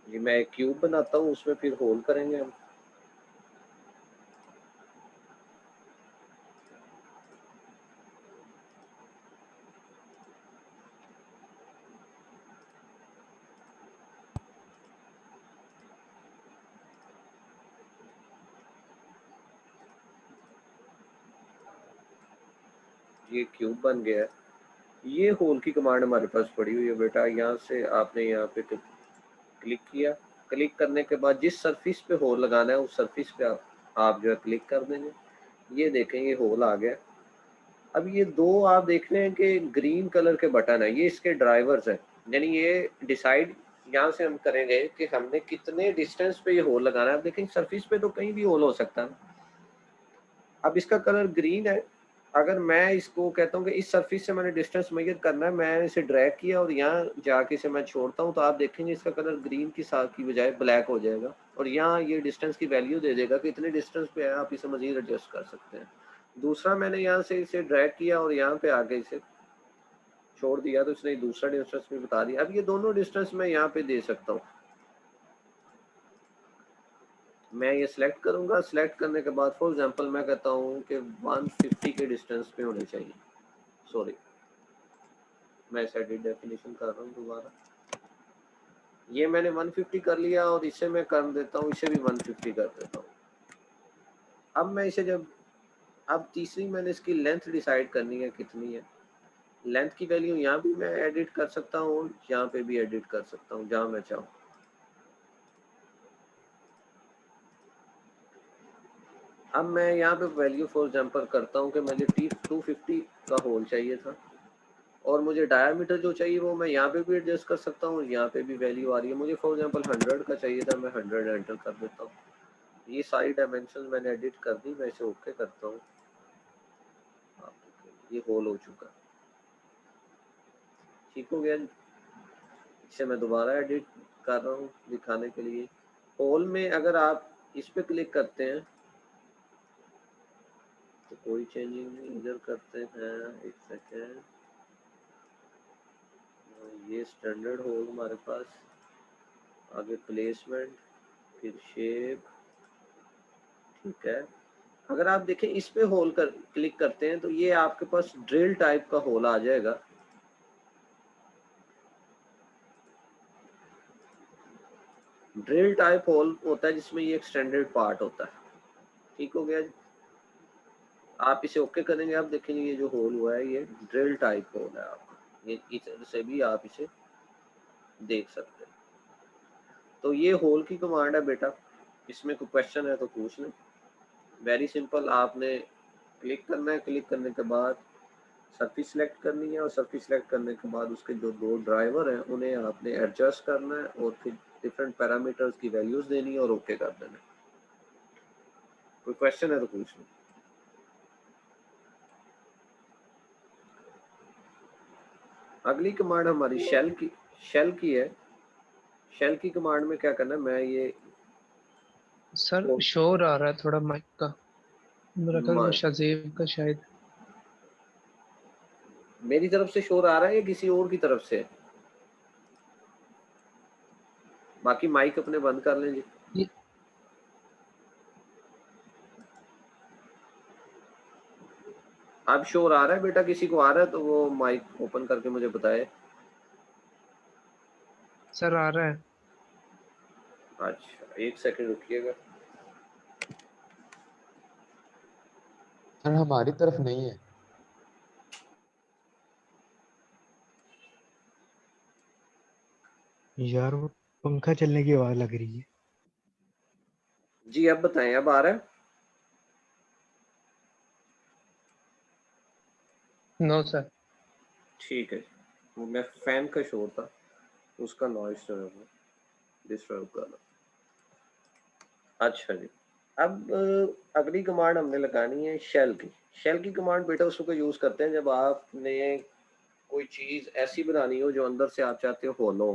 ये मैं एक क्यूब बनाता हूँ, उसमें फिर होल करेंगे हम। ये क्यूब बन गया है। ये होल की कमांड हमारे पास पड़ी हुई है बेटा। यहाँ से आपने यहाँ पे क्लिक किया, क्लिक करने के बाद जिस सरफेस पे होल लगाना है उस सरफेस पे आप जो है क्लिक कर देंगे। ये देखें ये होल आ गया। अब ये दो आप देख रहे हैं कि ग्रीन कलर के बटन है, ये इसके ड्राइवर्स हैं। यानी ये डिसाइड यहाँ से हम करेंगे कि हमने कितने डिस्टेंस पे ये होल लगाना है। अब देखें सरफेस पे तो कहीं भी होल हो सकता है। अब इसका कलर ग्रीन है। अगर मैं इसको कहता हूँ कि इस सरफेस से मैंने डिस्टेंस मेजर करना है, मैं इसे ड्रैग किया और यहाँ जाके इसे मैं छोड़ता हूँ, तो आप देखेंगे इसका कलर ग्रीन की साथ की बजाय ब्लैक हो जाएगा और यहाँ ये डिस्टेंस की वैल्यू दे देगा कि इतने डिस्टेंस पे है, आप इसे मजीद एडजस्ट कर सकते हैं। दूसरा मैंने यहाँ से इसे ड्रैग किया और यहाँ पे आके इसे छोड़ दिया तो इसने दूसरा डिस्टेंस भी बता दिया। अब ये दोनों डिस्टेंस मैं यहाँ पे दे सकता हूँ। मैं ये सिलेक्ट करूंगा, सिलेक्ट करने के बाद फॉर एग्जांपल मैं कहता हूँ कि 150 के डिस्टेंस पे होने चाहिए। सॉरी, मैं इसे एडिट डेफिनेशन कर रहा हूँ दोबारा। ये मैंने 150 कर लिया और इसे मैं कर देता हूँ, इसे भी 150 कर देता हूँ। अब मैं इसे जब अब तीसरी मैंने इसकी लेंथ डिसाइड करनी है कितनी है। लेंथ की वैल्यू यहाँ भी मैं एडिट कर सकता हूँ, यहाँ पे भी एडिट कर सकता हूँ जहाँ मैं चाहूँ। अब मैं यहाँ पे वैल्यू फॉर एग्जांपल करता हूँ कि मुझे T250 का होल चाहिए था और मुझे डायमीटर जो चाहिए वो मैं यहाँ पे भी एडजस्ट कर सकता हूँ। यहाँ पे भी वैल्यू आ रही है। मुझे फॉर एग्जांपल 100 का चाहिए था, मैं 100 एंटर कर देता हूँ। ये सारी डायमेंशन मैंने एडिट कर दी। मैं इसे ओके करता हूँ। ये होल हो चुका, ठीक हो गया। इसे मैं दोबारा एडिट कर रहा हूँ दिखाने के लिए। होल में अगर आप इस पे क्लिक करते हैं तो कोई चेंजिंग नहीं। इधर करते हैं, एक सेकेंड। ये स्टैंडर्ड होल हमारे पास, आगे प्लेसमेंट, फिर शेप, ठीक है। अगर आप देखें इस पे होल कर क्लिक करते हैं तो ये आपके पास ड्रिल टाइप का होल आ जाएगा। ड्रिल टाइप होल होता है जिसमें ये एक्सटेंडेड पार्ट होता है, ठीक हो गया जी। आप इसे ओके करेंगे, आप देखेंगे ये जो होल हुआ है ये ड्रिल टाइप होल है। आपका ये इस तरह से भी आप इसे देख सकते हैं। तो ये होल की कमांड है बेटा। इसमें कोई क्वेश्चन है तो पूछ लें। वेरी सिंपल, आपने क्लिक करना है, क्लिक करने के बाद सरफेस सेलेक्ट करनी है और सरफेस सेलेक्ट करने के बाद उसके जो दो ड्राइवर हैं उन्हें आपने एडजस्ट करना है और फिर डिफरेंट पैरामीटर्स की वैल्यूज देनी है और ओके कर देना है। कोई क्वेश्चन है तो पूछ लो। अगली कमांड हमारी शेल की है। शेल की कमांड में क्या करना है, मैं ये सर शोर आ रहा है थोड़ा माइक का, मेरा ख्याल वो म, शाज़ेब का शायद। मेरी तरफ से शोर आ रहा है या किसी और की तरफ से? बाकी माइक अपने बंद कर लें जी। ये अब शोर आ रहा है बेटा, किसी को आ रहा है तो वो माइक ओपन करके मुझे बताए। सर आ रहा है। अच्छा, एक सेकंड रुकिएगा। सर हमारी तरफ नहीं है। यार वो पंखा चलने की आवाज लग रही है। जी अब बताएं, अब आ रहा है? No sir. ठीक है। वो मैं फैन का शोर था, उसका नॉइस जो है वो डिस्टर्ब कर रहा। अच्छा जी। अब अगली कमांड हमने लगानी है शेल की। शेल की कमांड बेटा उसको यूज करते हैं जब आपने कोई चीज ऐसी बनानी हो जो अंदर से आप चाहते हो होलो।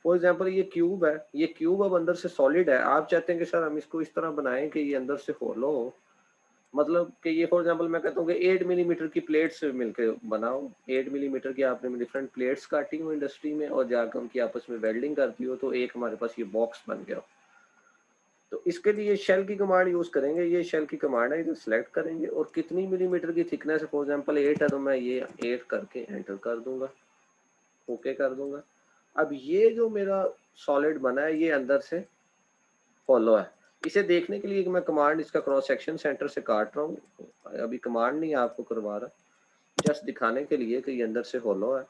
फॉर एग्जाम्पल ये क्यूब है, ये क्यूब अब अंदर से सॉलिड है, आप चाहते हैं कि सर हम इसको इस तरह बनाएं कि ये अंदर से होलो हो। मतलब कि ये फॉर एग्जांपल मैं कहता हूँ कि 8 मिलीमीटर की प्लेट्स मिलकर बनाओ, 8 मिलीमीटर की आपने डिफरेंट प्लेट्स काटी हो इंडस्ट्री में और जाकर उनकी आपस में वेल्डिंग करती हो, तो एक हमारे पास ये बॉक्स बन गया। तो इसके लिए शेल की कमांड यूज करेंगे, ये शेल की कमांड है, इधर सेलेक्ट करेंगे और कितनी मिलीमीटर की थिकनेस है, फॉर एग्जांपल 8 है तो मैं ये 8 करके एंटर कर दूंगा, ओके कर दूंगा। अब ये जो मेरा सॉलिड बना है ये अंदर से फॉलो है। इसे देखने के लिए मैं कमांड इसका क्रॉस सेक्शन सेंटर से काट रहा हूँ, अभी कमांड नहीं आपको करवा रहा, जस्ट दिखाने के लिए कि ये अंदर से होलो है।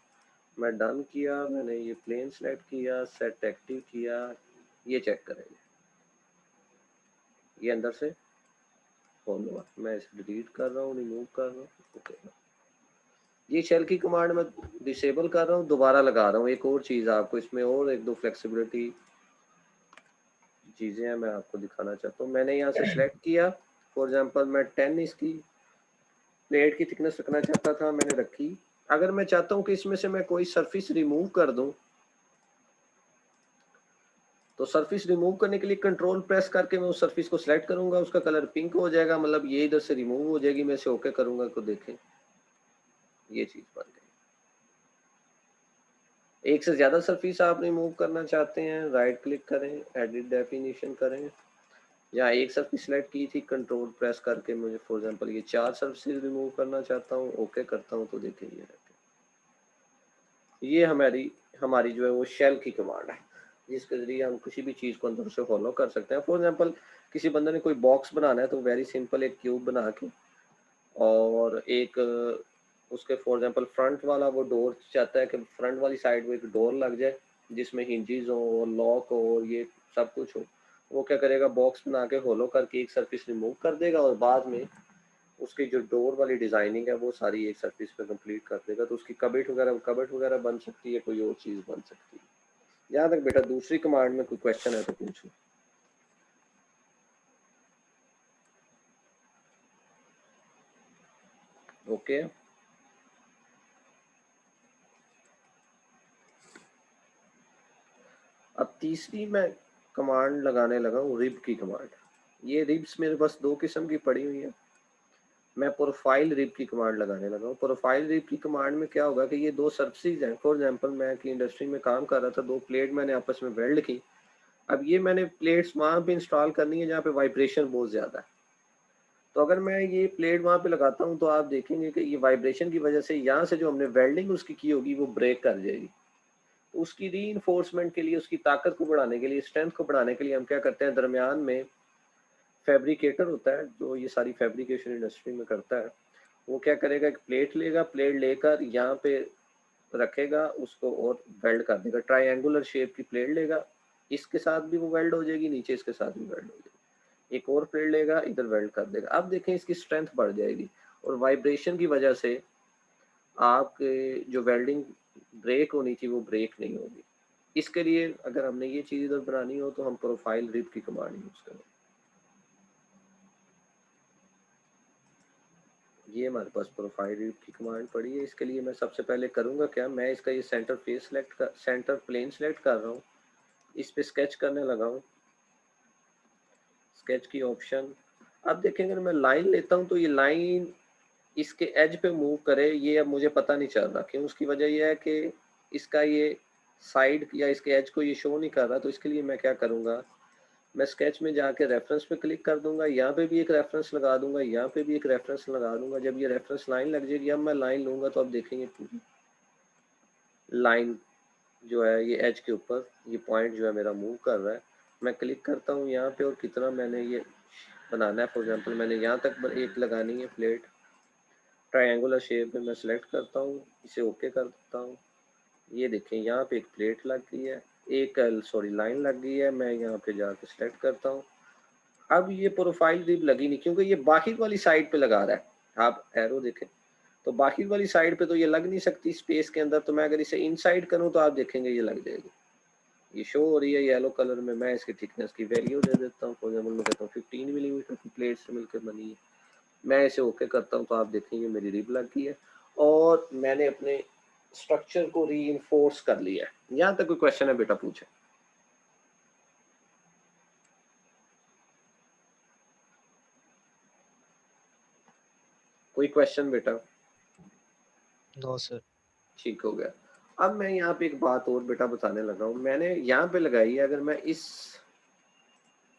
मैं डन किया, मैंने ये प्लेन सेलेक्ट किया, सेट एक्टिव किया, ये चेक करेंगे, ये अंदर से होलो है। मैं इसे डिलीट कर रहा हूँ, रिमूव कर रहा हूँ, ओके। ये शेल की कमांड मैं डिसेबल कर रहा हूँ, दोबारा लगा रहा हूँ। एक और चीज़ आपको इसमें और एक दो फ्लेक्सिबिलिटी चीज़ें हैं मैं आपको दिखाना चाहता हूँ। मैंने यहाँ से सिलेक्ट किया, फॉर एग्जांपल मैं 10 इसकी प्लेट की थिकनेस रखना चाहता था, मैंने रखी। अगर मैं चाहता हूँ कि इसमें से मैं कोई सरफेस रिमूव कर दूं, तो सरफेस रिमूव करने के लिए कंट्रोल प्रेस करके मैं उस सरफेस को सिलेक्ट करूंगा, उसका कलर पिंक हो जाएगा, मतलब ये इधर से रिमूव हो जाएगी। मैं इसे ओके करूंगा तो देखें ये चीज बन गई। एक से ज्यादा सरफेस आप रिमूव करना चाहते हैं, राइट क्लिक करें, एडिट डेफिनेशन करें, या एक सरफेस सिलेक्ट की थी, कंट्रोल प्रेस करके मुझे फॉर एग्जांपल ये 4 सरफेस रिमूव करना चाहता हूँ, ओके करता हूँ तो देखें ये हमारी जो है वो शेल की कमांड है, जिसके जरिए हम किसी भी चीज़ को अंदर से फॉलो कर सकते हैं। फॉर एग्जांपल किसी बंदे ने कोई बॉक्स बनाना है तो वेरी सिंपल एक क्यूब बना के और एक उसके फॉर एग्जांपल फ्रंट वाला वो डोर चाहता है कि फ्रंट वाली साइड में एक डोर लग जाए जिसमें हिंजेस हो, लॉक हो और ये सब कुछ हो। वो क्या करेगा, बॉक्स बना के होलो करके एक सरफेस रिमूव कर देगा और बाद में उसकी जो डोर वाली डिजाइनिंग है वो सारी एक सरफेस पे कंप्लीट कर देगा। तो उसकी कबर्ड वगैरह बन सकती है, कोई और चीज बन सकती है। यहाँ तक बेटा दूसरी कमांड में कोई क्वेश्चन है तो पूछो। ओके अब तीसरी मैं कमांड लगाने लगा हूँ, रिब की कमांड। ये रिब्स मेरे पास दो किस्म की पड़ी हुई है। मैं प्रोफाइल रिब की कमांड लगाने लगा हूँ। प्रोफाइल रिब की कमांड में क्या होगा कि ये दो सरफेस हैं। फॉर एग्जांपल मैं की इंडस्ट्री में काम कर रहा था, दो प्लेट मैंने आपस में वेल्ड की। अब ये मैंने प्लेट्स वहां पे इंस्टॉल करनी है जहाँ पे वाइब्रेशन बहुत ज्यादा है। तो अगर मैं ये प्लेट वहां पे लगाता हूँ तो आप देखेंगे कि ये वाइब्रेशन की वजह से यहाँ से जो हमने वेल्डिंग उसकी की होगी वो ब्रेक कर जाएगी। तो उसकी रीइंफोर्समेंट के लिए, उसकी ताकत को बढ़ाने के लिए, स्ट्रेंथ को बढ़ाने के लिए हम क्या करते हैं, दरमियान में फैब्रिकेटर होता है जो ये सारी फैब्रिकेशन इंडस्ट्री में करता है। वो क्या करेगा, एक प्लेट लेगा, प्लेट लेकर यहाँ पे रखेगा उसको और वेल्ड कर देगा। ट्रायंगुलर शेप की प्लेट लेगा, इसके साथ भी वो वेल्ड हो जाएगी, नीचे इसके साथ भी वेल्ड हो जाएगी। एक और प्लेट लेगा, इधर वेल्ड कर देगा। अब देखें इसकी स्ट्रेंथ बढ़ जाएगी और वाइब्रेशन की वजह से आपके जो वेल्डिंग ब्रेक होनी थी वो ब्रेक नहीं होगी। इसके लिए अगर हमने ये चीज इधर बनानी हो तो हम प्रोफाइल रिब की कमांड यूज करें। ये हमारे पास प्रोफाइल रिब की कमांड पड़ी है। इसके लिए मैं सबसे पहले करूंगा क्या, मैं इसका ये सेंटर प्लेन सेलेक्ट कर रहा हूँ, इस पे स्केच करने लगा हूँ, स्केच की ऑप्शन। अब देखेंगे अगर मैं लाइन लेता हूँ तो ये लाइन इसके एज पे मूव करे, ये अब मुझे पता नहीं चल रहा क्यों। उसकी वजह यह है कि इसका ये साइड या इसके एज को ये शो नहीं कर रहा। तो इसके लिए मैं क्या करूँगा, मैं स्केच में जाके रेफरेंस पे क्लिक कर दूंगा, यहाँ पे भी एक रेफरेंस लगा दूंगा, यहाँ पे भी एक रेफरेंस लगा दूंगा। जब ये रेफरेंस लाइन लग जाएगी, अब मैं लाइन लूंगा तो अब देखेंगे पूरी लाइन जो है ये एज के ऊपर ये पॉइंट जो है मेरा मूव कर रहा है। मैं क्लिक करता हूँ यहाँ पे और कितना मैंने ये बनाना है, फॉर एग्जांपल मैंने यहाँ तक एक लगानी है प्लेट, ट्रायंगुलर शेप में मैं सेलेक्ट करता हूँ, इसे ओके कर देता हूँ। ये देखें यहाँ पे एक प्लेट लग गई है, एक लाइन लग गई है। मैं यहाँ पे जाके सेलेक्ट करता हूँ। अब ये प्रोफाइल रिब लगी नहीं क्योंकि ये बाकी वाली साइड पे लगा रहा है। आप एरो देखें तो बाकी वाली साइड पे तो ये लग नहीं सकती स्पेस के अंदर। तो मैं अगर इसे इनसाइड करूं तो आप देखेंगे ये लग जाएगी, ये शो हो रही है येलो कलर में। मैं इसकी थिकनेस की वैल्यू दे देता हूँ, फॉर एग्जांपल मैं कहता हूँ 15 मिलीमीटर की प्लेट से मिलकर बनी है। मैं इसे ओके करता हूँ तो आप देखेंगे मेरी रिब लग गई है और मैंने अपने स्ट्रक्चर को रीइंफोर्स कर लिया है। यहाँ तक कोई क्वेश्चन है बेटा पूछे। कोई क्वेश्चन बेटा? No sir. ठीक हो गया। अब मैं यहाँ पे एक बात और बेटा बताने लगा हूँ, मैंने यहाँ पे लगाई है, अगर मैं इस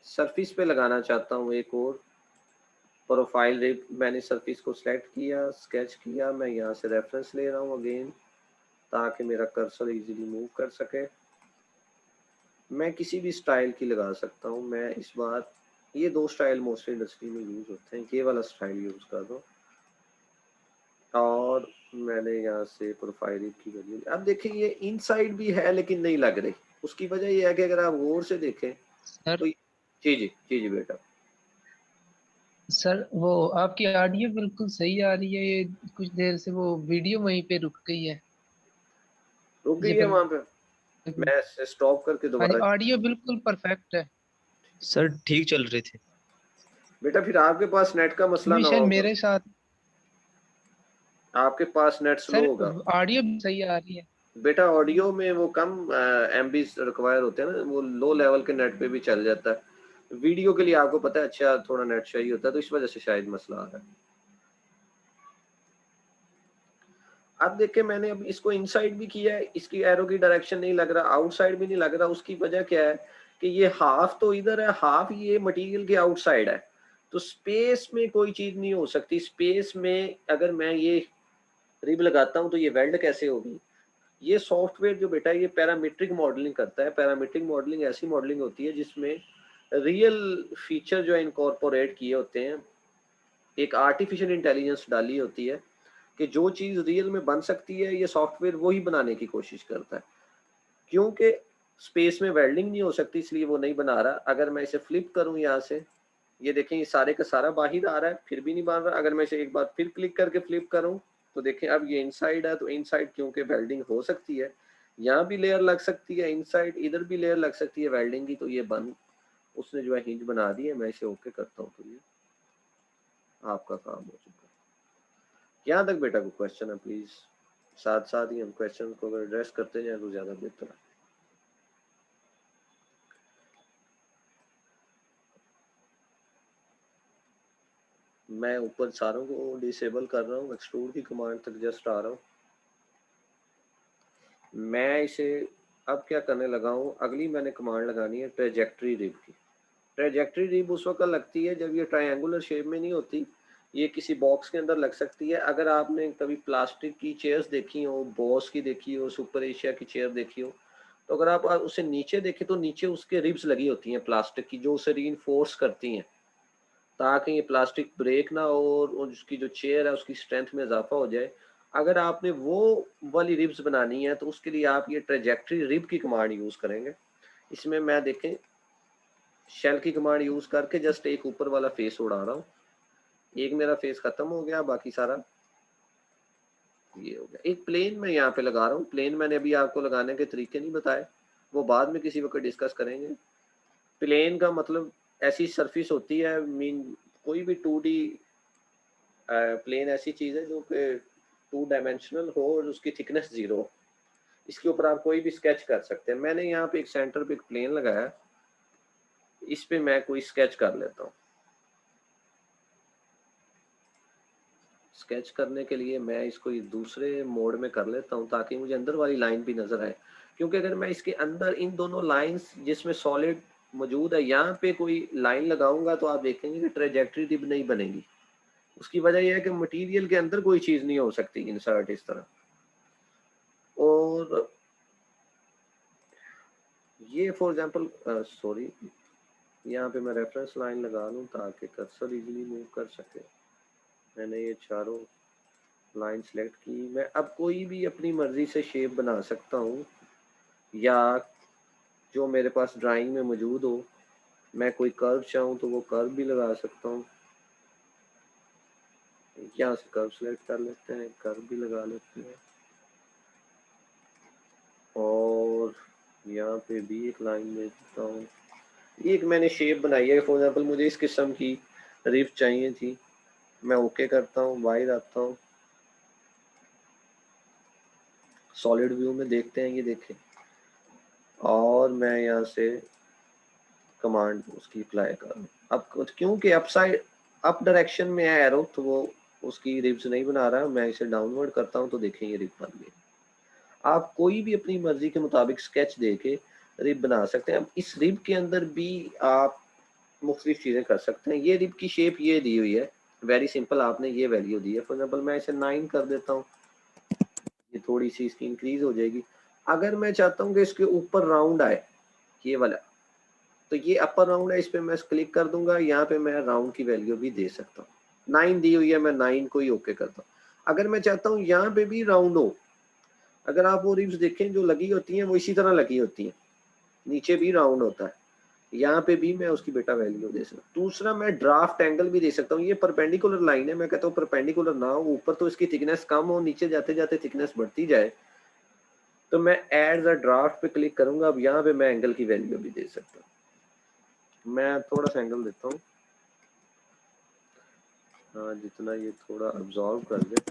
सरफेस पे लगाना चाहता हूँ एक और प्रोफाइल रिब, मैंने सरफेस को सिलेक्ट किया, स्केच किया, मैं यहाँ से रेफरेंस ले रहा हूँ अगेन ताकि मेरा कर्सर इजीली मूव कर सके। मैं किसी भी स्टाइल की लगा सकता हूँ। मैं इस बार ये दो स्टाइल मोस्टली इंडस्ट्री में यूज होते हैं, ये वाला स्टाइल यूज कर दो और मैंने यहाँ से प्रोफाइल रिब की वैल्यू। अब देखिए ये इनसाइड भी है लेकिन नहीं लग रही, उसकी वजह ये है कि अगर आप गौर से देखें सर तो जी जी जी जी बेटा सर वो आपकी ऑडियो बिल्कुल सही आ रही है, ये कुछ देर से वो वीडियो वहीं पे रुक गई है। रुक ये गई है वहां पे, मैं स्टॉप करके हाँ जी, दोबारा। ऑडियो बिल्कुल परफेक्ट है सर ठीक चल रहे थे। बेटा फिर आपके पास नेट का मसला भी, ना शायद होगा, मेरे साथ। आपके पास नेट स्लो सर होगा। ऑडियो भी सही आ रही है। बेटा ऑडियो में वो कम एमबी रिक्वायर होते हैं ना, वो लो लेवल के नेट पे भी चल जाता है। वीडियो के लिए आपको पता है अच्छा थोड़ा नेट चाहिए होता है, तो इस वजह से शायद मसला आ रहा है। अब देखिए मैंने अब इसको इनसाइड भी किया है, इसकी एरो की डायरेक्शन नहीं लग रहा, आउटसाइड भी नहीं लग रहा। उसकी वजह क्या है कि ये हाफ तो इधर है, हाफ ये मटेरियल के आउटसाइड है, तो स्पेस में कोई चीज नहीं हो सकती। स्पेस में अगर मैं ये रिब लगाता हूँ तो ये वेल्ड कैसे होगी? ये सॉफ्टवेयर जो बेटा ये पैरामीट्रिक मॉडलिंग करता है। पैरामीट्रिक मॉडलिंग ऐसी मॉडलिंग होती है जिसमें रियल फीचर जो है इनकॉर्पोरेट किए होते हैं, एक आर्टिफिशियल इंटेलिजेंस डाली होती है कि जो चीज रियल में बन सकती है ये सॉफ्टवेयर वही बनाने की कोशिश करता है। क्योंकि स्पेस में वेल्डिंग नहीं हो सकती इसलिए वो नहीं बना रहा। अगर मैं इसे फ्लिप करूं यहाँ से, ये देखें ये सारे का सारा बाहर आ रहा है फिर भी नहीं बन रहा। अगर मैं इसे एक बार फिर क्लिक करके फ्लिप करूं तो देखें अब ये इनसाइड है, तो इनसाइड क्योंकि वेल्डिंग हो सकती है, यहाँ भी लेयर लग सकती है इनसाइड, इधर भी लेयर लग सकती है वेल्डिंग की, तो ये बन उसने जो है हिंज बना दी है। मैं इसे ओके करता हूँ तो ये आपका काम हो चुका है। यहाँ तक बेटा को क्वेश्चन है प्लीज, साथ साथ ही हम क्वेश्चन को अगर एड्रेस करते जाए तो ज्यादा बेहतर है। मैं ऊपर सारों को डिसेबल कर रहा हूँ, एक्सट्रूड की कमांड तक जस्ट आ रहा हूँ। मैं इसे अब क्या करने लगा हूँ, अगली मैंने कमांड लगानी है ट्रेजेक्ट्री रिब की। ट्रेजेक्ट्री रिब उस वक्त लगती है जब ये ट्रायंगुलर शेप में नहीं होती, ये किसी बॉक्स के अंदर लग सकती है। अगर आपने कभी प्लास्टिक की चेयर्स देखी हो, बॉस की देखी हो, सुपर एशिया की चेयर देखी हो, तो अगर आप उसे नीचे देखें तो नीचे उसके रिब्स लगी होती हैं प्लास्टिक की, जो उसे रीइंफोर्स करती हैं ताकि ये प्लास्टिक ब्रेक ना हो और उसकी जो चेयर है उसकी स्ट्रेंथ में इजाफा हो जाए। अगर आपने वो वाली रिब्स बनानी है तो उसके लिए आप ये ट्रेजेक्ट्री रिब की कमांड यूज करेंगे। इसमें मैं देखें शेल की कमांड यूज करके जस्ट एक ऊपर वाला फेस उड़ा रहा हूँ, एक मेरा फेस खत्म हो गया, बाकी सारा ये हो गया। एक प्लेन मैं यहाँ पे लगा रहा हूँ, प्लेन मैंने अभी आपको लगाने के तरीके नहीं बताए, वो बाद में किसी वक्त डिस्कस करेंगे। प्लेन का मतलब ऐसी सरफेस होती है, मीन कोई भी 2D प्लेन ऐसी चीज है जो कि 2 डायमेंशनल हो और उसकी थिकनेस 0 हो, इसके ऊपर आप कोई भी स्केच कर सकते हैं। मैंने यहाँ पे एक सेंटर पे एक प्लेन लगाया, इस पे मैं कोई स्केच कर लेता हूँ। स्केच करने के लिए मैं इसको दूसरे मोड में कर लेता हूँ ताकि मुझे अंदर वाली लाइन भी नजर आए, क्योंकि अगर मैं इसके अंदर इन दोनों लाइंस जिसमें सॉलिड मौजूद है यहाँ पे कोई लाइन लगाऊंगा तो आप देखेंगे कि ट्रेजेक्ट्री रिब नहीं बनेगी। उसकी वजह यह है कि मटेरियल के अंदर कोई चीज नहीं हो सकती इंसर्ट इस तरह। और ये फॉर एग्जांपल सॉरी, यहाँ पे मैं रेफरेंस लाइन लगा लूँ ताकि कर्सर इजीली मूव कर सके। मैंने ये चारों लाइन सेलेक्ट की। मैं अब कोई भी अपनी मर्जी से शेप बना सकता हूँ, या जो मेरे पास ड्राइंग में मौजूद हो। मैं कोई कर्व चाहूँ तो वो कर्व भी लगा सकता हूँ। यहाँ से कर्व सेलेक्ट कर लेते हैं, कर्व भी लगा लेते हैं, और यहाँ पे भी एक लाइन ले देता हूँ। एक मैंने शेप बनाई है, फॉर एग्जांपल मुझे इस किस्म की रिब चाहिए थी, मैं ओके करता हूँ, बाहर आता हूँ, सॉलिड व्यू में देखते हैं, ये देखें, और मैं यहाँ से कमांड उसकी अप्लाई करूँ। अब क्योंकि अप साइड अप डायरेक्शन में है एरो तो वो उसकी रिब्स नहीं बना रहा, मैं इसे डाउनवर्ड करता हूँ तो देखें ये रिब बन गई। आप कोई भी अपनी मर्जी के मुताबिक स्केच दे के रिब बना सकते हैं। अब इस रिब के अंदर भी आप मुख्तलिफ चीज़ें कर सकते हैं। ये रिब की शेप ये दी हुई है, वेरी सिंपल, आपने ये वैल्यू दी है। फॉर एग्जाम्पल मैं इसे 9 कर देता हूँ, ये थोड़ी सी इसकी इंक्रीज हो जाएगी। अगर मैं चाहता हूँ कि इसके ऊपर राउंड आए, ये वाला, तो ये अपर राउंड है, इस पर मैं क्लिक कर दूंगा, यहाँ पे मैं राउंड की वैल्यू भी दे सकता हूँ। 9 दी हुई है, मैं 9 को ही ओके करता हूँ। अगर मैं चाहता हूँ यहाँ पे भी राउंड हो, अगर आप वो रिब्स देखें जो लगी होती हैं वो इसी तरह लगी होती हैं, नीचे भी राउंड होता है, यहाँ पे भी मैं उसकी बेटा वैल्यू दे सकता हूँ। दूसरा मैं ड्राफ्ट एंगल भी दे सकता हूँ। ये परपेंडिकुलर लाइन है, मैं कहता हूँ परपेंडिकुलर ना हो, ऊपर तो इसकी थिकनेस कम हो, नीचे जाते जाते थिकनेस बढ़ती जाए, तो मैं एड द ड्राफ्ट पे क्लिक करूंगा। अब यहाँ पे मैं एंगल की वैल्यू भी दे सकता हूँ। मैं थोड़ा सा एंगल देता हूँ, हाँ, जितना ये थोड़ा अब्जॉर्व कर ले,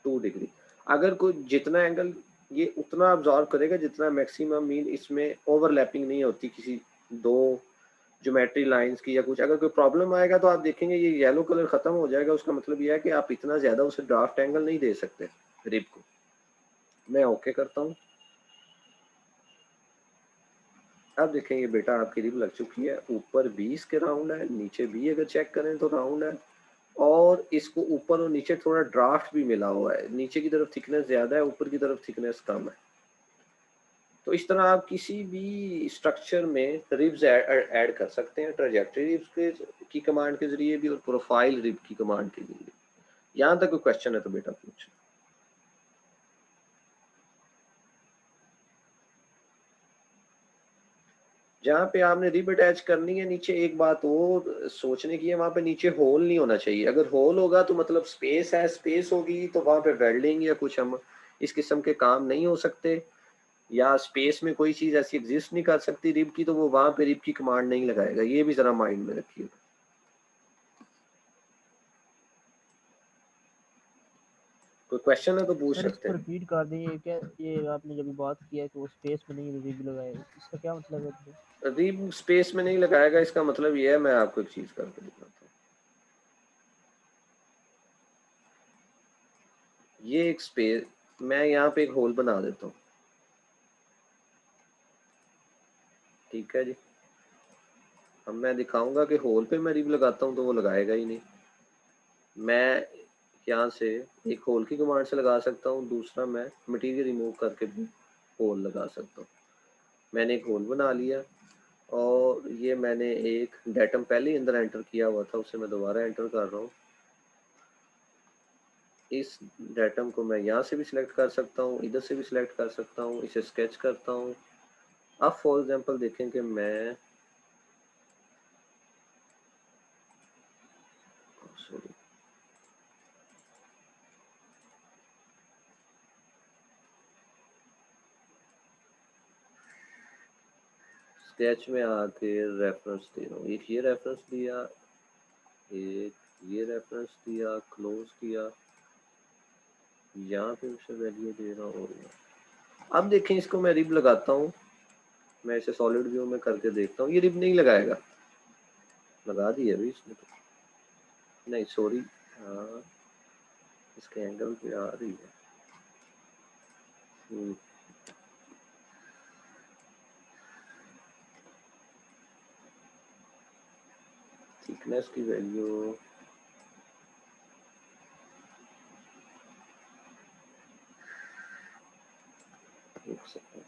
2 डिग्री। अगर कोई जितना एंगल ये उतना अब्जॉर्व करेगा जितना मैक्सिमम मीन इसमें ओवरलैपिंग नहीं होती किसी दो ज्योमेट्री लाइंस की या कुछ। अगर कोई प्रॉब्लम आएगा तो आप देखेंगे ये येलो कलर खत्म हो जाएगा, उसका मतलब यह है कि आप इतना ज्यादा उसे ड्राफ्ट एंगल नहीं दे सकते रिब को। मैं ओके करता हूँ। अब देखें ये बेटा आपकी रिब लग चुकी है, ऊपर 20 के राउंड है, नीचे भी अगर चेक करें तो राउंड है, और इसको ऊपर और नीचे थोड़ा ड्राफ्ट भी मिला हुआ है, नीचे की तरफ थिकनेस ज्यादा है, ऊपर की तरफ थिकनेस कम है। तो इस तरह आप किसी भी स्ट्रक्चर में रिब्स ऐड कर सकते हैं, ट्रेजेक्टरी रिब्स की कमांड के जरिए भी और प्रोफाइल रिब की कमांड के जरिए। यहाँ तक कोई क्वेश्चन है तो बेटा पूछ। जहाँ पे आपने रिब अटैच करनी है नीचे एक बात और सोचने की है, वहां पे नीचे होल नहीं होना चाहिए। अगर होल होगा तो मतलब स्पेस है, स्पेस होगी तो वहां पे वेल्डिंग या कुछ हम इस किस्म के काम नहीं हो सकते, या स्पेस में कोई चीज ऐसी एग्जिस्ट नहीं कर सकती रिब की, तो वो वहां पे रिब की कमांड नहीं लगाएगा। ये भी जरा माइंड में रखिए। कोई क्वेश्चन है तो पूछ सर सकते इसको हैं। रिपीट कर दें, ये क्या, ये आपने जब बात किया कि वो स्पेस में नहीं रिव्यू लगाए, इसका क्या मतलब है? रिब स्पेस में नहीं लगाएगा, इसका मतलब ये है, मैं आपको एक चीज करके दिखाता हूँ। ये एक स्पेस, मैं यहाँ पे एक होल बना देता हूँ, ठीक है जी। अब मैं दिखाऊंगा कि होल पे मैं रिब लगाता हूँ तो वो लगाएगा ही नहीं। मैं यहाँ से एक होल की कमांड से लगा सकता हूँ, दूसरा मैं मटेरियल रिमूव करके भी होल लगा सकता हूँ। मैंने एक होल बना लिया, और ये मैंने एक डेटम पहले ही अंदर एंटर किया हुआ था, उसे मैं दोबारा एंटर कर रहा हूँ। इस डेटम को मैं यहाँ से भी सिलेक्ट कर सकता हूँ, इधर से भी सिलेक्ट कर सकता हूँ, इसे स्केच करता हूँ। अब फॉर एग्जांपल देखें कि मैं सॉरी स्केच में आके रेफरेंस दे रहा हूँ, एक ये रेफरेंस दिया, एक ये रेफरेंस दिया, क्लोज किया, यहाँ पे उसे वैल्यू दे रहा हूँ। अब देखें इसको मैं रिब लगाता हूँ, मैं इसे सॉलिड व्यू में करके देखता हूँ, ये रिब नहीं लगाएगा। लगा दी है अभी इसने तो, नहीं सॉरी, हाँ इसके एंगल पे आ रही है। थिकनेस की वैल्यू एक सेकंड,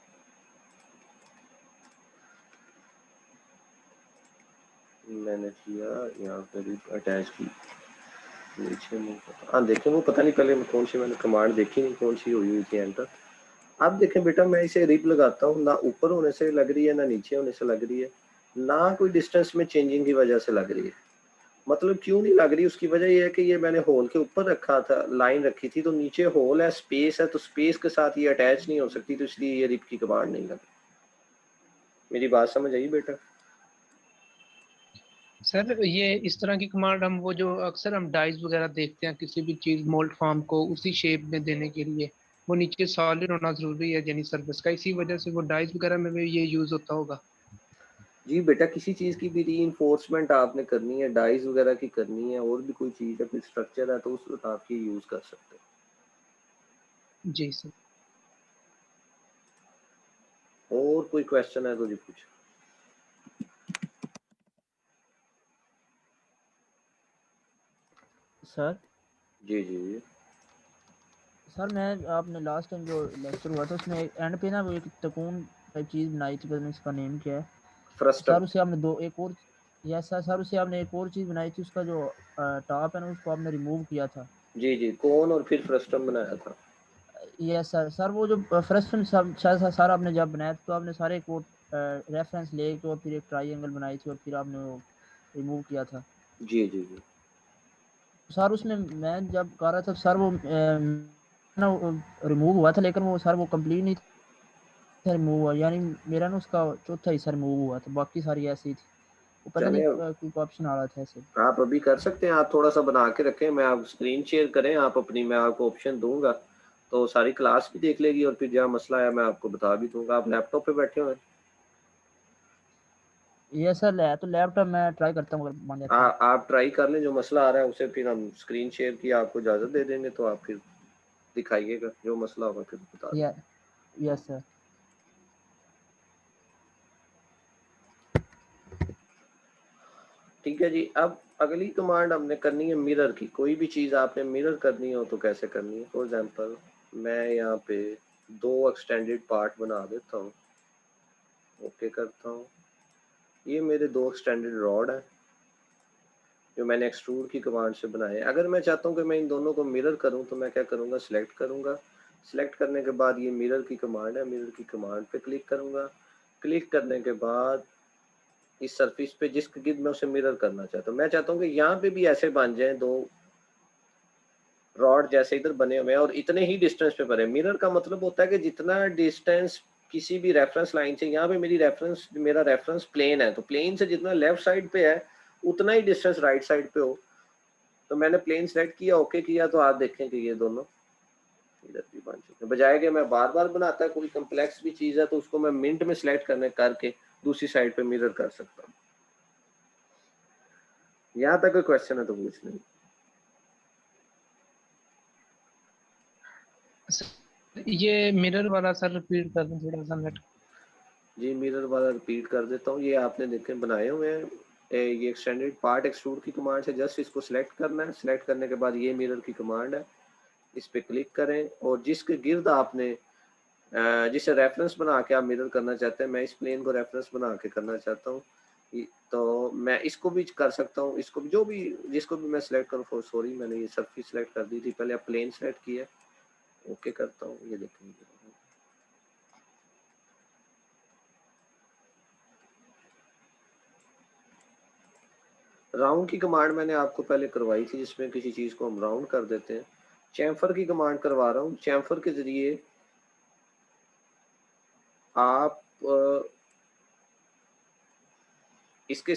मैंने किया यहाँ पे भी अटैच की नीचे में, हाँ देखें वो पता नहीं पहले कौन सी मैंने कमांड देखी नहीं, कौन सी हुई थी एंटर। अब देखें बेटा मैं इसे रिब लगाता हूँ, ना ऊपर होने से लग रही है ना नीचे होने से लग रही है, ना कोई डिस्टेंस में चेंजिंग की वजह से लग रही है। मतलब क्यों नहीं लग रही, उसकी वजह यह है कि ये मैंने होल के ऊपर रखा था, लाइन रखी थी, तो नीचे होल है, स्पेस है, तो स्पेस के साथ ये अटैच नहीं हो सकती, तो इसलिए ये रिब की कमांड नहीं लगी। मेरी बात समझ आई बेटा? सर ये इस तरह की कमांड हम वो जो अक्सर हम डाइज वगैरह देखते हैं किसी भी चीज मोल्ड फॉर्म को उसी शेप में देने के लिए, वो नीचे सॉलिड होना जरूरी है यानी सरफेस का, इसी वजह से वो डाइज वगैरह में भी ये यूज होता होगा। जी बेटा, किसी चीज़ की भी रीइंफोर्समेंट आपने करनी है, डाइज वगैरह की करनी है, और भी कोई चीज़ है, कोई स्ट्रक्चर है, तो उस वक्त आप ये यूज़ कर सकते जी सर। हैं। और कोई क्वेश्चन है तो जी पूछो। सर जी जी जी। सर मैं आपने लास्ट टाइम जो लेक्चर हुआ था उसमें एंड पे ना वो एक तकून टाइप चीज़ बनाई थी, पता नहीं उसका नेम क्या है फ्रस्टम। सर। उसे आपने दो एक और यस सर, सर उसे आपने एक और चीज़ बनाई थी, उसका जो टॉप है ना उसको आपने रिमूव किया था। जी जी, कौन और फिर फ्रस्टम बनाया था। Yes sir. सर वो जो फर्स्ट शायद सर आपने जब बनाया था तो आपने सारे एक वो रेफरेंस ले के और फिर एक ट्राइंगल बनाई थी और फिर आपने वो रिमूव किया था। जी जी जी। सर उसमें मैं जब कर रहा था सर वो ना रिमूव हुआ था, लेकिन वो सर वो कंप्लीट नहीं था रिमूव हुआ, यानी मेरा ना उसका चौथा हिस्सा रिमूव हुआ था, बाकी सारी ऐसी थी। वो पता नहीं चले, कोई ऑप्शन आ रहा था ऐसे। आप अभी कर सकते हैं, आप थोड़ा सा बना के रखें, मैं आप स्क्रीन शेयर करें आप अपनी, मैं आपको ऑप्शन दूंगा तो सारी क्लास भी देख लेगी, और फिर जहाँ मसला है मैं आपको बता भी दूंगा। आप लैपटॉप पे बैठे हुए हैं? ये सर तो लैपटॉप मैं ट्राई करता हूँ अगर बन जाता है। आप ट्राई कर लें, जो मसला आ रहा है उसे फिर हम स्क्रीन शेयर की आपको इजाज़त दे देंगे, तो आप फिर दिखाइएगा, जो मसला होगा फिर बता दें। या यस सर। ठीक है जी। अब अगली कमांड हमने करनी है मिरर की। कोई भी चीज़ आपने मिरर करनी हो तो कैसे करनी है। फॉर एग्जांपल मैं यहाँ पे 2 एक्सटेंडेड पार्ट बना देता हूँ, ओके करता हूँ। ये मेरे 2 एक्सटेंडेड रॉड है जो मैंने एक्सट्रूड की कमांड से बनाए। अगर मैं चाहता हूँ कि मैं इन दोनों को मिरर करूँ तो मैं क्या करूँगा, सिलेक्ट करूँगा। सिलेक्ट करने के बाद ये मिरर की कमांड है, मिरर की कमांड पे क्लिक करूँगा। क्लिक करने के बाद इस सरफेस पे जिसके गिर्द मैं उसे मिरर करना चाहता हूँ, मैं चाहता हूँ कि यहाँ पे भी ऐसे बन जाए 2 रॉड जैसे इधर बने हुए हैं और इतने ही डिस्टेंस पे बने। मिरर का मतलब होता है कि जितना डिस्टेंस किसी भी रेफरेंस लाइन से, यहाँ पे मेरा रेफरेंस प्लेन है, तो प्लेन से जितना लेफ्ट साइड पे है उतना ही डिस्टेंस राइट साइड पे हो। तो मैंने प्लेन सेलेक्ट किया, ओके किया, तो आप देखें कि ये दोनों इधर भी बन चुके हैं। बजाय कि मैं बार बार बनाता, कोई कम्प्लेक्स भी चीज़ है तो उसको मैं मिनट में सिलेक्ट करके दूसरी साइड पे मिरर कर सकता हूँ। यहाँ तक कोई क्वेश्चन है तो पूछ लें। ये मिरर वाला सर रिपीट कर दें थोड़ा सा नेट। जी मिरर वाला रिपीट कर देता हूँ। ये आपने देखे बनाए हुए हैं, ये एक्सटेंडेड पार्ट एक्सट्रूड की कमांड से जस्ट इसको सिलेक्ट करना है। सिलेक्ट करने के बाद ये मिरर की कमांड है, इस पे क्लिक करें और जिसके गिर्द आपने जिसे रेफरेंस बना के आप मिरर करना चाहते हैं, मैं इस प्लेन को रेफरेंस बना के करना चाहता हूँ, तो मैं इसको भी कर सकता हूँ, इसको भी, जो भी जिसको भी मैं सिलेक्ट करूँ। सॉरी मैंने ये सरफेस सिलेक्ट कर दी थी पहले, आप प्लेन सिलेक्ट किया, ओके करता हूँ। ये देखेंगे राउंड की कमांड मैंने आपको पहले करवाई थी, जिसमें किसी चीज को हम राउंड कर देते हैं। चैम्फर की कमांड करवा रहा हूँ। चैम्फर के जरिए आप इसके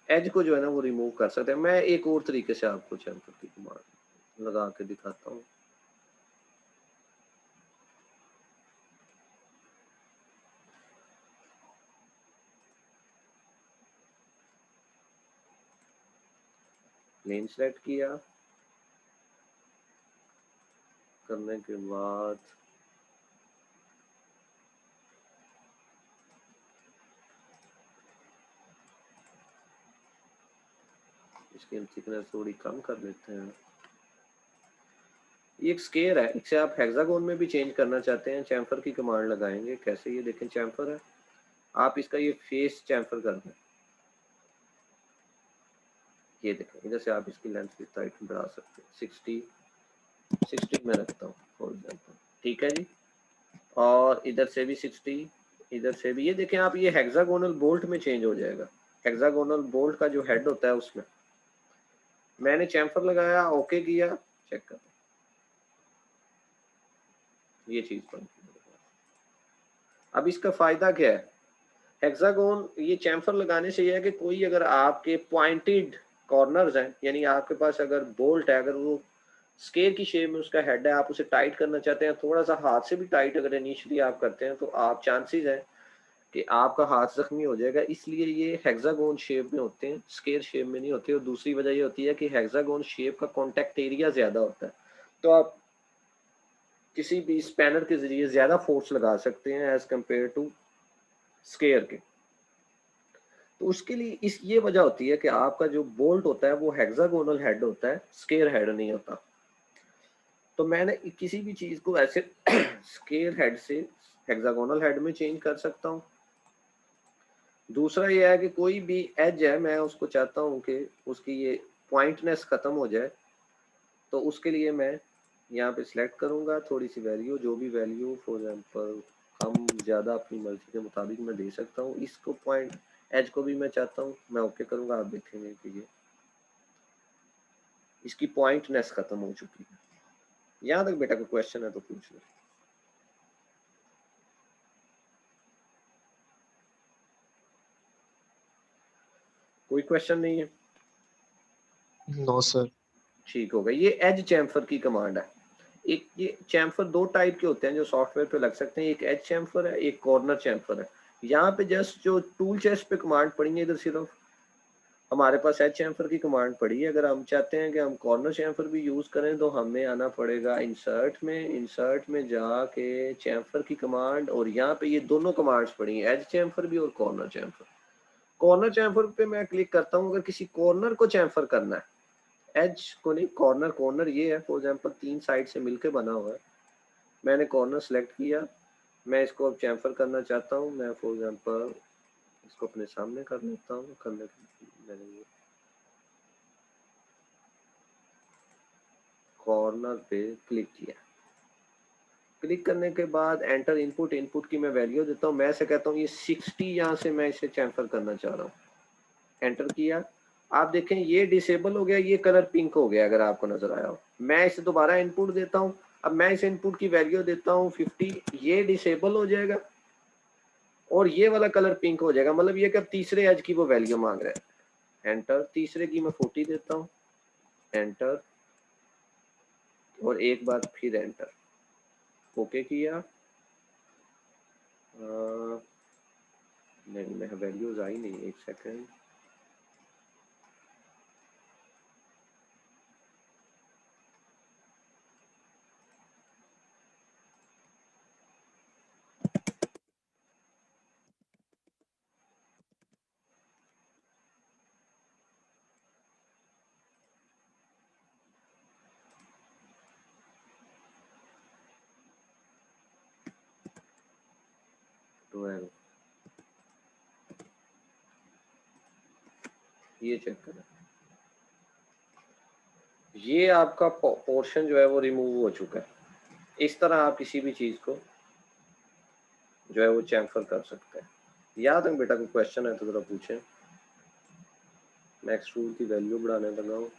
एज को जो है ना वो रिमूव कर सकते हैं। मैं एक और तरीके से आपको चैम्फर की कमांड लगा के दिखाता हूँ। प्लेन सेलेक्ट किया, करने के बाद इसकी हम थिकनेस थोड़ी कम कर लेते हैं। ये एक स्केयर है, इसे आप हेक्सागोन में भी चेंज करना चाहते हैं, चैम्फर की कमांड लगाएंगे। कैसे, ये देखें चैम्फर है, आप इसका ये फेस चैम्फर कर दें। ये देखें, इधर से आप इसकी लेंथ की हाइट बढ़ा सकते हैं। 60 में रखता हूँ फॉर एग्जाम्पल, ठीक है जी। और इधर से भी 60, इधर से भी। ये देखें आप, ये हेक्सागोनल बोल्ट में चेंज हो जाएगा। हेक्सागोनल बोल्ट का जो हेड होता है उसमें मैंने चैम्फर लगाया, ओके किया, चेक कर, ये चीज बन। अब इसका फायदा क्या है, हेक्सागोन ये चैम्फर लगाने से ये है कि कोई अगर आपके पॉइंटेड कॉर्नर्स हैं, यानी आपके पास अगर बोल्ट है, अगर वो स्केयर की शेप में उसका हेड है, आप उसे टाइट करना चाहते हैं, थोड़ा सा हाथ से भी टाइट अगर इनिशियली आप करते हैं तो आप चांसेस है कि आपका हाथ जख्मी हो जाएगा, इसलिए ये हेक्सागोन शेप में होते हैं, स्क्वायर शेप में नहीं होते। और दूसरी वजह ये होती है कि हेक्सागोन शेप का कॉन्टैक्ट एरिया ज़्यादा होता है, तो आप किसी भी स्पैनर के ज़रिए ज़्यादा फोर्स लगा सकते हैं एज़ कम्पेयर टू स्क्वायर के। तो उसके लिए ये वजह होती है कि आपका जो बोल्ट होता है वो हेक्सागोनल हेड होता है, स्क्वायर हेड नहीं होता। तो मैंने किसी भी चीज़ को ऐसे स्क्वायर हेड से हेक्सागोनल हेड में चेंज कर सकता हूँ। दूसरा ये है कि कोई भी एज है, मैं उसको चाहता हूँ कि उसकी ये पॉइंटनेस ख़त्म हो जाए, तो उसके लिए मैं यहाँ पे सिलेक्ट करूँगा थोड़ी सी वैल्यू, जो भी वैल्यू फॉर एग्जांपल कम ज़्यादा अपनी मर्जी के मुताबिक मैं दे सकता हूँ। इसको पॉइंट एज को भी मैं चाहता हूँ, मैं ओके करूँगा। आप देखेंगे कि ये इसकी पॉइंटनेस ख़त्म हो चुकी है। यहाँ तक बेटा कोई क्वेश्चन है तो पूछ लो। कोई क्वेश्चन नहीं है? No sir. ठीक हो गया। ये एज चैम्फर की कमांड है। एक ये चैम्फर दो टाइप के होते हैं जो सॉफ्टवेयर पे लग सकते हैं, एक एज चैम्फर है, एक कॉर्नर चैम्फर है। यहाँ पे जस्ट जो टूल चेस्ट पे कमांड पड़ी है, इधर सिर्फ हमारे पास एज चैम्फर की कमांड पड़ी है। अगर हम चाहते हैं कि हम कॉर्नर चैम्फर भी यूज करें तो हमें आना पड़ेगा इंसर्ट में जाके चैम्फर की कमांड, और यहाँ पे ये दोनों कमांड्स पड़ी हैं, एज चैम्फर भी और कॉर्नर चैम्फर। कॉर्नर चैम्फर पे मैं क्लिक करता हूँ अगर किसी कॉर्नर को चैम्फर करना है, एज को नहीं। कॉर्नर कॉर्नर ये है फॉर एग्जांपल 3 साइड से मिलके बना हुआ है, मैंने कॉर्नर सेलेक्ट किया, मैं इसको अब चैम्फर करना चाहता हूँ। मैं फॉर एग्जांपल इसको अपने सामने कर लेता हूँ, मैंने ये कॉर्नर पे क्लिक किया। क्लिक करने के बाद एंटर इनपुट की मैं वैल्यू देता हूँ। मैं ऐसे कहता हूँ ये 60, यहाँ से मैं इसे चैम्फर करना चाह रहा हूँ। एंटर किया, आप देखें ये डिसेबल हो गया, ये कलर पिंक हो गया अगर आपको नजर आया हो। मैं इसे दोबारा इनपुट देता हूँ, अब मैं इस इनपुट की वैल्यू देता हूँ 50, ये डिसेबल हो जाएगा और ये वाला कलर पिंक हो जाएगा। मतलब ये कि अब तीसरे एज की वो वैल्यू मांग रहा है। एंटर, तीसरे की मैं 40 देता हूँ, एंटर, और एक बार फिर एंटर, ओके किया। नहीं, मैं वैल्यूज आई नहीं, एक सेकेंड। ये चेक करें, ये आपका पोर्शन जो है वो रिमूव हो चुका है। इस तरह आप किसी भी चीज को जो है वो चैम्फर कर सकते हैं। याद है बेटा, कोई क्वेश्चन है तो जरा पूछें। मैं एक्सट्रूड की वैल्यू बढ़ाने लगा हूँ।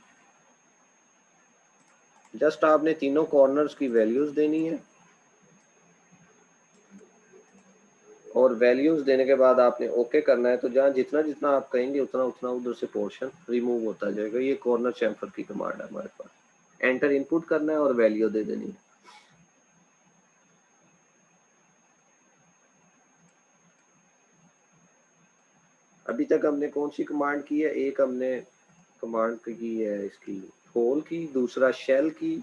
जस्ट आपने तीनों कॉर्नर्स की वैल्यूज देनी है, और वैल्यूज देने के बाद आपने ओके करना है। तो जहाँ जितना जितना आप कहेंगे उतना उतना उधर से पोर्शन रिमूव होता जाएगा। ये कॉर्नर चैम्फर की कमांड है हमारे पास। एंटर इनपुट करना है और वैल्यू दे देनी है। अभी तक हमने कौन सी कमांड की है? एक हमने कमांड की है इसकी होल की, दूसरा शेल की,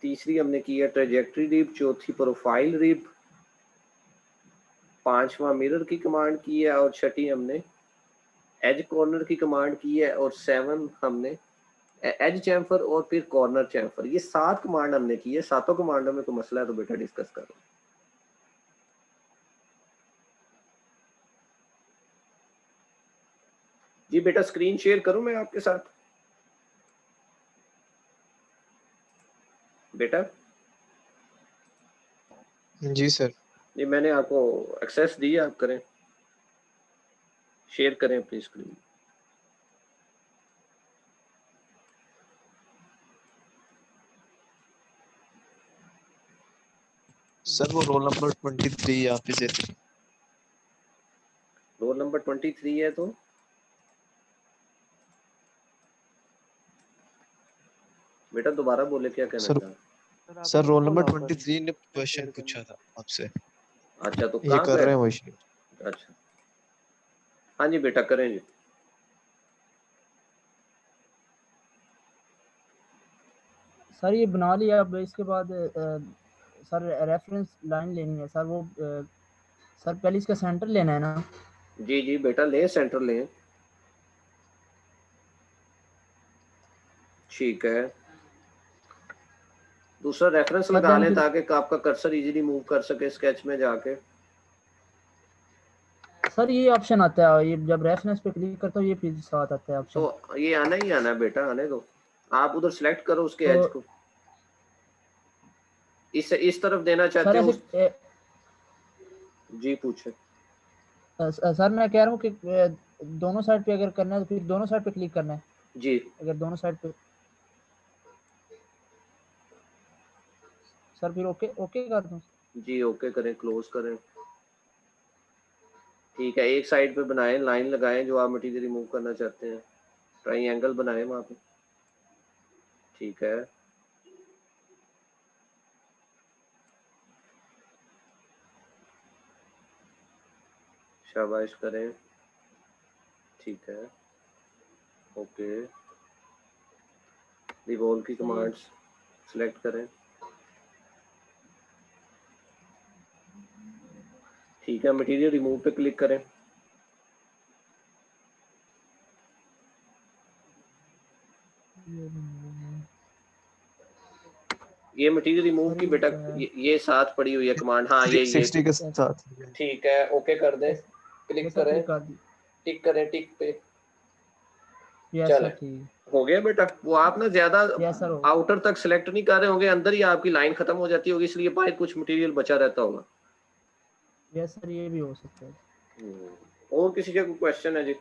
तीसरी हमने की है ट्रेजेक्टरी रिप, चौथी प्रोफाइल रिप, पांचवा मिरर की कमांड की है, और छठी हमने एज कॉर्नर की कमांड की है, और 7 हमने एज चैम्फर और फिर कॉर्नर चैम्फर। ये 7 कमांड हमने की है। सातों कमांडों में कोई मसला है तो बेटा डिस्कस करो। जी बेटा, स्क्रीन शेयर करूं मैं आपके साथ? बेटा जी सर। जी, मैंने आपको एक्सेस दी है, आप करें, शेयर करें अपनी स्क्रीन। सर वो रोल नंबर 23 यहाँ पे से थे। रोल नंबर 23 है तो बेटा दोबारा बोले, क्या कहना सर चाह? सर रोल नंबर 23 ने क्वेश्चन पूछा था आपसे। अच्छा, तो ये कहाँ कर पे? रहे हैं वही। अच्छा, हाँ जी बेटा करें जी। सर ये बना लिया, अब इसके बाद सर रेफरेंस लाइन लेनी है सर, वो सर पहले इसका सेंटर लेना है ना? जी जी बेटा ले, सेंटर लें। ठीक है, दूसरा रेफरेंस सर लगा देन लें फिर ताकि आपका कर्सर इजीली मूव कर सके स्केच में जाके। सर ये ऑप्शन आता है, ये जब रेफरेंस पे क्लिक करता हूँ ये फिर साथ आता है ऑप्शन। तो ये आना ही आना है बेटा, आने दो। आप उधर सेलेक्ट करो उसके तो एज को, इस तरफ देना सर चाहते हो ऐसे उस। जी पूछे। सर मैं कह रहा हूँ कि दोनों साइड पे अगर करना है तो फिर दोनों साइड पे क्लिक करना है, जी अगर दोनों साइड पे। सर फिर ओके ओके कर दूँ? जी ओके करें, क्लोज करें। ठीक है, एक साइड पे बनाएं, लाइन लगाएं जो आप मटेरियल रिमूव करना चाहते हैं, ट्राइंगल बनाएं वहाँ पे। ठीक है, शाबाश करें। ठीक है, ओके। रिवॉल्व की कमांड्स सेलेक्ट करें। ठीक है, मटेरियल रिमूव पे क्लिक करें। ये मटेरियल रिमूव सर की बेटा ये साथ पड़ी हुई है कमांड। हाँ ये 360 के साथ। ठीक है, ओके कर दें, क्लिक सर करें, क्लिक कर दी। टिक करें, टिक पे। यस चले, सर ठीक हो गया बेटा। वो आप ना ज्यादा है। यस सर हो आउटर तक सिलेक्ट नहीं कर रहे होंगे, अंदर ही आपकी लाइन खत्म हो जाती होगी, इसलिए बाहर कुछ मटेरियल बचा रहता होगा। यस सर, ये भी हो सकता है। और किसी का कोई क्वेश्चन है जी?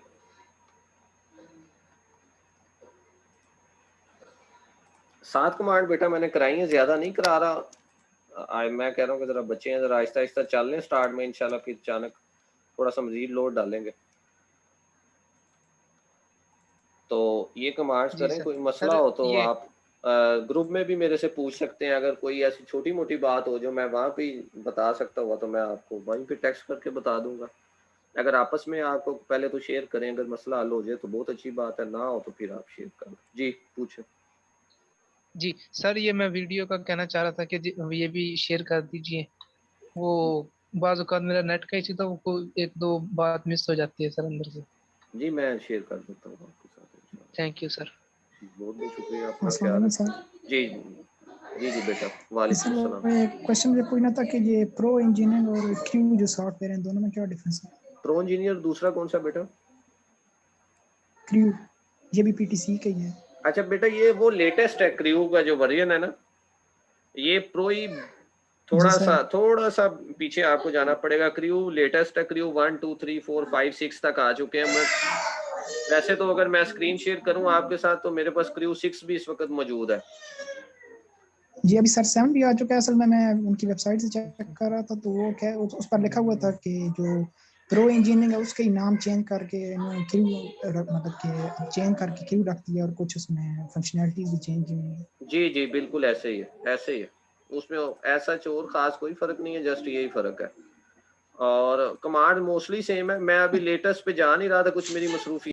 सात कमांड बेटा मैंने कराई है, ज्यादा नहीं करा रहा। मैं कह रहा हूँ कि जरा बच्चे हैं, जरा आहिस्ता आहिस्ता चल लें स्टार्ट में, इंशाल्लाह फिर अचानक थोड़ा सा मजीद लोड डालेंगे। तो ये कमांड्स जी करें, सर। कोई मसला सर हो तो ये आप ग्रुप में भी मेरे से पूछ सकते हैं। अगर कोई ऐसी छोटी मोटी बात हो जो मैं वहाँ पे बता सकता हुआ तो मैं आपको वहीं पे टेक्स्ट करके बता दूंगा। अगर आपस में आपको पहले तो शेयर करें, अगर मसला हल हो जाए तो बहुत अच्छी बात है, ना हो तो फिर आप शेयर करें। जी पूछें। जी सर, ये मैं वीडियो का कहना चाह रहा था कि ये भी शेयर कर दीजिए। वो बाज़ औक़ात मेरा नेट का इश्यू था, वो एक दो बात मिस हो जाती है सर अंदर से। जी मैं शेयर कर देता हूँ आपके साथ इंशाल्लाह। Thank you sir. बहुत बहुत शुक्रिया, अपना अस्सलाम ख्याल वालेकुम रखें। सर। जी जी जी बेटा, वालेकुम सर सलाम। एक क्वेश्चन मुझे पूछना था कि ये प्रो इंजीनियरिंग और क्यू जो सॉफ्टवेयर हैं दोनों में क्या डिफरेंस है? प्रो इंजीनियर दूसरा कौन सा बेटा? क्यू ये भी पीटीसी का ही है। अच्छा बेटा, ये वो लेटेस्ट है, क्रू का जो वर्जन है ना, ये प्रो ही जी सर। थोड़ा सा पीछे आपको जाना पड़ेगा। क्रू लेटेस्ट है, क्रू 1 2 3 4 5 6 तक आ चुके हैं। मैं वैसे तो अगर मैं स्क्रीन शेयर करूं आपके साथ तो मेरे पास क्रू 6 भी इस वक्त मौजूद है। जी अभी सर 7 भी आ चुका है। असल में मैं उनकी वेबसाइट से चेक कर रहा था तो वो क्या उस पर लिखा हुआ था कि जो प्रो इंजीनियरिंग है उसका ही नाम चेंज करके इन्होंने क्यू मतलब कि चेंज करके क्यू रख दिया और कुछ उसमें फंक्शनैलिटीज भी चेंज की हुई है। जी जी बिल्कुल ऐसे ही है, ऐसे ही है। उसमें ऐसा और खास कोई फर्क नहीं है, जस्ट यही फर्क है। और कमांड मोस्टली सेम है। मैं अभी लेटेस्ट पे जा नहीं रहा था, कुछ मेरी मसरूफी